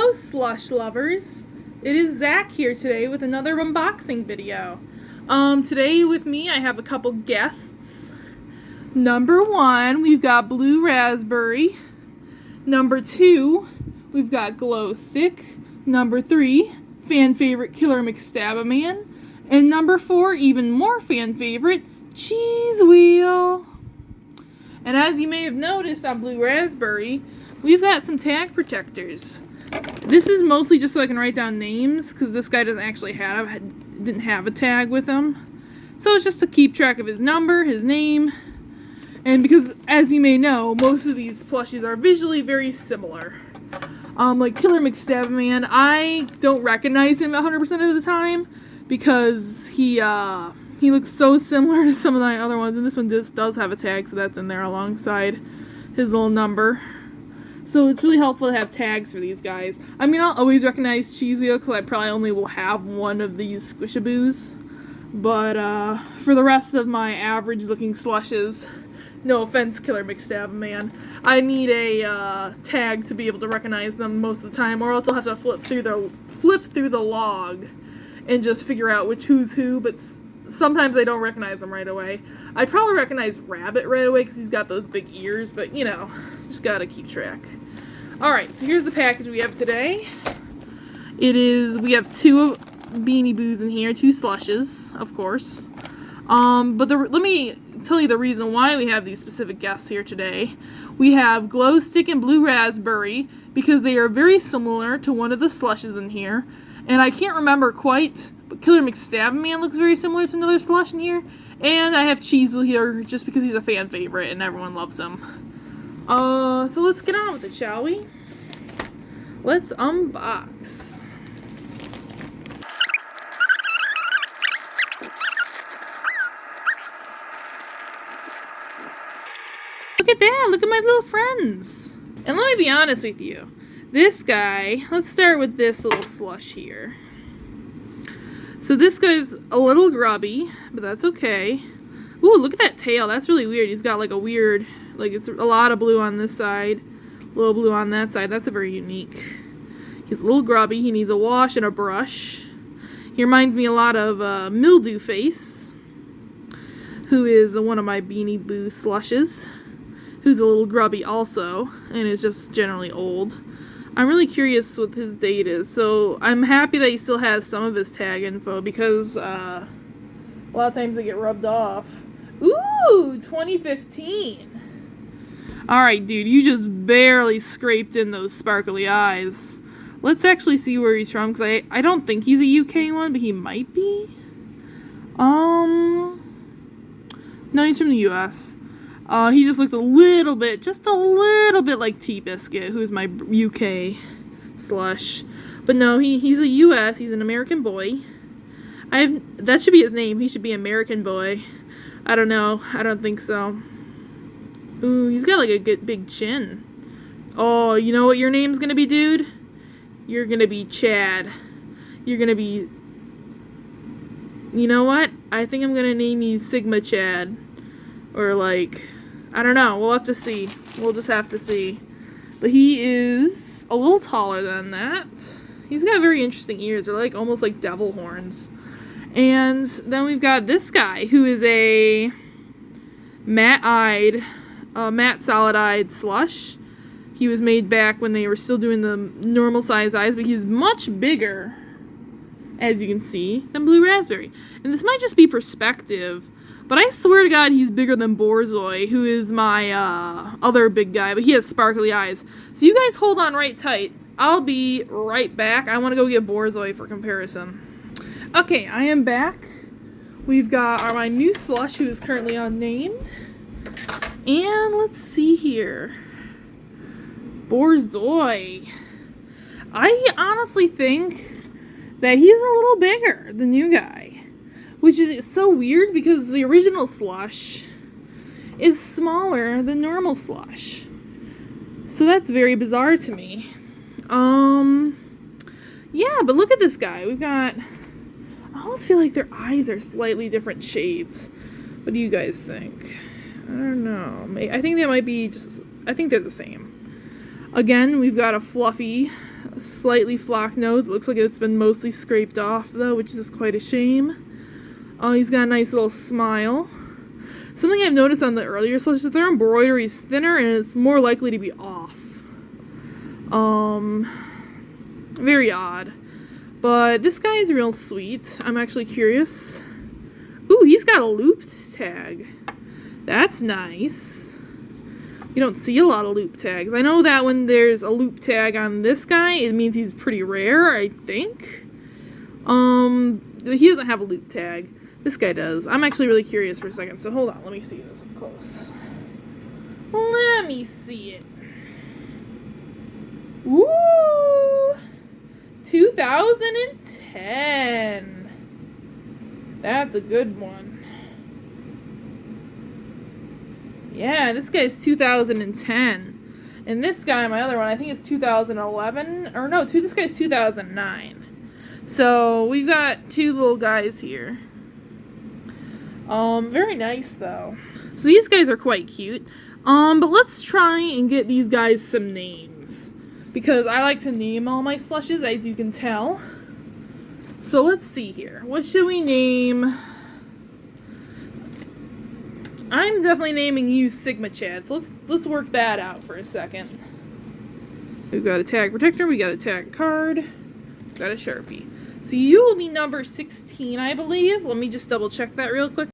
Hello slush lovers, it is Zach here today with another unboxing video. Today with me I have a couple guests. Number 1, we've got Blue Raspberry. Number 2, we've got Glow Stick. Number 3, fan favorite Killer McStabaman. And number 4, even more fan favorite, Cheese Wheel. And as you may have noticed on Blue Raspberry, we've got some tag protectors. This is mostly just so I can write down names, because this guy didn't have a tag with him. So it's just to keep track of his number, his name, and because, as you may know, most of these plushies are visually very similar. Like Killer McStabaman, I don't recognize him 100% of the time, because he looks so similar to some of the other ones, and this one just does have a tag, so that's in there alongside his little number. So it's really helpful to have tags for these guys. I mean, I'll always recognize Cheese Wheel because I probably only will have one of these Squishaboos. But for the rest of my average looking slushes, no offense Killer McStabaman, I need a tag to be able to recognize them most of the time, or else I'll have to flip through the log and just figure out who's who, but sometimes I don't recognize them right away. I probably recognize Rabbit right away because he's got those big ears, but you know, just gotta keep track. Alright, so here's the package we have today. We have 2 Beanie Boos in here, 2 slushes, of course. But let me tell you the reason why we have these specific guests here today. We have Glow Stick and Blue Raspberry because they are very similar to one of the slushes in here. And I can't remember quite, but Killer McStabaman looks very similar to another slush in here. And I have Cheese Wheel here just because he's a fan favorite and everyone loves him. So let's get on with it, shall we? Let's unbox. Look at that, look at my little friends. And let me be honest with you. This guy, let's start with this little slush here. So this guy's a little grubby, but that's okay. Ooh, look at that tail. That's really weird. He's got like a weird, like it's a lot of blue on this side, a little blue on that side. That's a very unique. He's a little grubby. He needs a wash and a brush. He reminds me a lot of Mildew Face, who is one of my Beanie Boo slushes, who's a little grubby also, and is just generally old. I'm really curious what his date is, so I'm happy that he still has some of his tag info because a lot of times they get rubbed off. Ooh, 2015. Alright, dude, you just barely scraped in those sparkly eyes. Let's actually see where he's from, because I don't think he's a UK one, but he might be. No, he's from the US. He just looks just a little bit like T-Biscuit, who's my UK slush. But no, he's a US, he's an American boy. That should be his name, he should be American Boy. I don't know, I don't think so. Ooh, he's got like a good big chin. Oh, you know what your name's gonna be, dude? You're gonna be Chad. You're gonna be... You know what? I think I'm gonna name you Sigma Chad. Or like... I don't know. We'll have to see. We'll just have to see. But he is a little taller than that. He's got very interesting ears. They're like almost like devil horns. And then we've got this guy who is a matte solid-eyed slush. He was made back when they were still doing the normal size eyes, but he's much bigger, as you can see, than Blue Raspberry. And this might just be perspective, but I swear to God he's bigger than Borzoi, who is my other big guy, but he has sparkly eyes. So you guys hold on right tight. I'll be right back. I want to go get Borzoi for comparison. Okay, I am back. We've got my new slush, who is currently unnamed. And let's see here. Borzoi. I honestly think that he's a little bigger, the new guy. Which is so weird because the original slush is smaller than normal slush. So that's very bizarre to me. Yeah, but look at this guy. We've got... I almost feel like their eyes are slightly different shades. What do you guys think? I don't know. I think they might be just... I think they're the same. Again, we've got a fluffy a slightly flocked nose. It looks like it's been mostly scraped off, though, which is quite a shame. Oh, he's got a nice little smile. Something I've noticed on the earlier slushes, their embroidery is thinner and it's more likely to be off. Very odd. But this guy is real sweet. I'm actually curious. Ooh, he's got a looped tag. That's nice. You don't see a lot of loop tags. I know that when there's a loop tag on this guy, it means he's pretty rare, I think. He doesn't have a loop tag. This guy does. I'm actually really curious for a second, so hold on. Let me see this up close. Let me see it. Woo! 2010. That's a good one. Yeah, this guy's 2010. And this guy, my other one, I think is 2011. Or no, this guy's 2009. So we've got two little guys here. Very nice though. So these guys are quite cute. But let's try and get these guys some names. Because I like to name all my slushes, as you can tell. So let's see here. What should we name? I'm definitely naming you Sigma Chad. So let's work that out for a second. We've got a tag protector, we got a tag card, got a Sharpie. So you will be number 16, I believe. Let me just double check that real quick.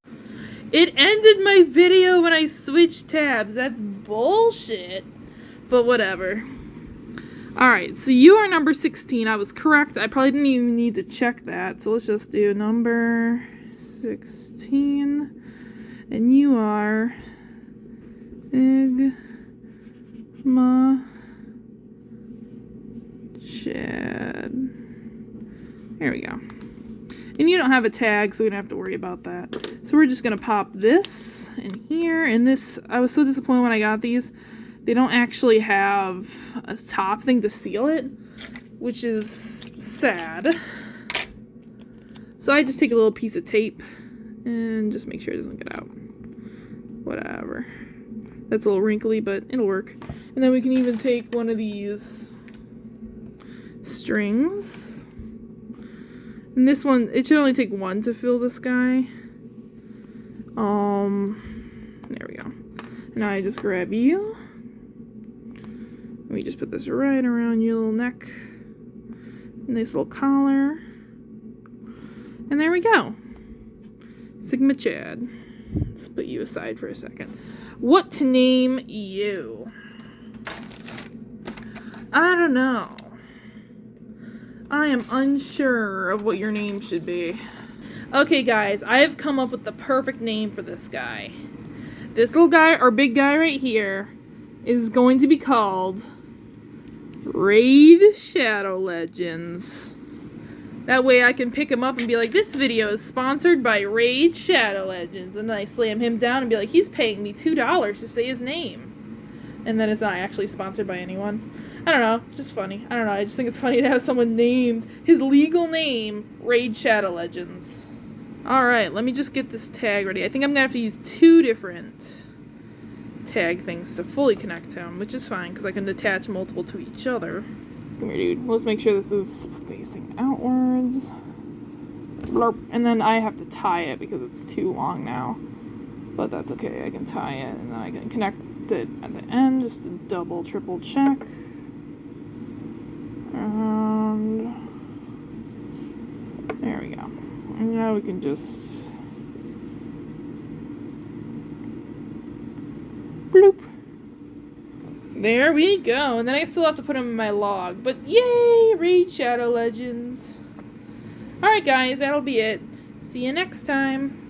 It ended my video when I switched tabs. That's bullshit. But whatever. Alright, so you are number 16. I was correct. I probably didn't even need to check that. So let's just do number 16. And you are Sigma Chad. There we go. And you don't have a tag, so we don't have to worry about that. So we're just going to pop this in here. And this, I was so disappointed when I got these. They don't actually have a top thing to seal it, which is sad. So I just take a little piece of tape and just make sure it doesn't get out. Whatever. That's a little wrinkly, but it'll work. And then we can even take one of these strings. And this one, it should only take one to fill this guy. There we go. Now I just grab you. We just put this right around your little neck. Nice little collar. And there we go. Sigma Chad. Let's put you aside for a second. What to name you? I don't know. I am unsure of what your name should be. Okay, guys, I have come up with the perfect name for this guy. This little guy, or big guy right here, is going to be called Raid Shadow Legends. That way I can pick him up and be like, this video is sponsored by Raid Shadow Legends. And then I slam him down and be like, he's paying me $2 to say his name. And then it's not actually sponsored by anyone. I don't know, just funny. I don't know, I just think it's funny to have someone named, his legal name, Raid Shadow Legends. Alright, let me just get this tag ready. I think I'm going to have to use two different tag things to fully connect him, which is fine, because I can attach multiple to each other. Come here, dude. Let's make sure this is facing outwards. Blurp. And then I have to tie it because it's too long now. But that's okay, I can tie it, and then I can connect it at the end, just to double, triple check. And there we go. And now we can just bloop. There we go. And then I still have to put them in my log. But yay, Raid Shadow Legends. Alright guys, that'll be it. See you next time.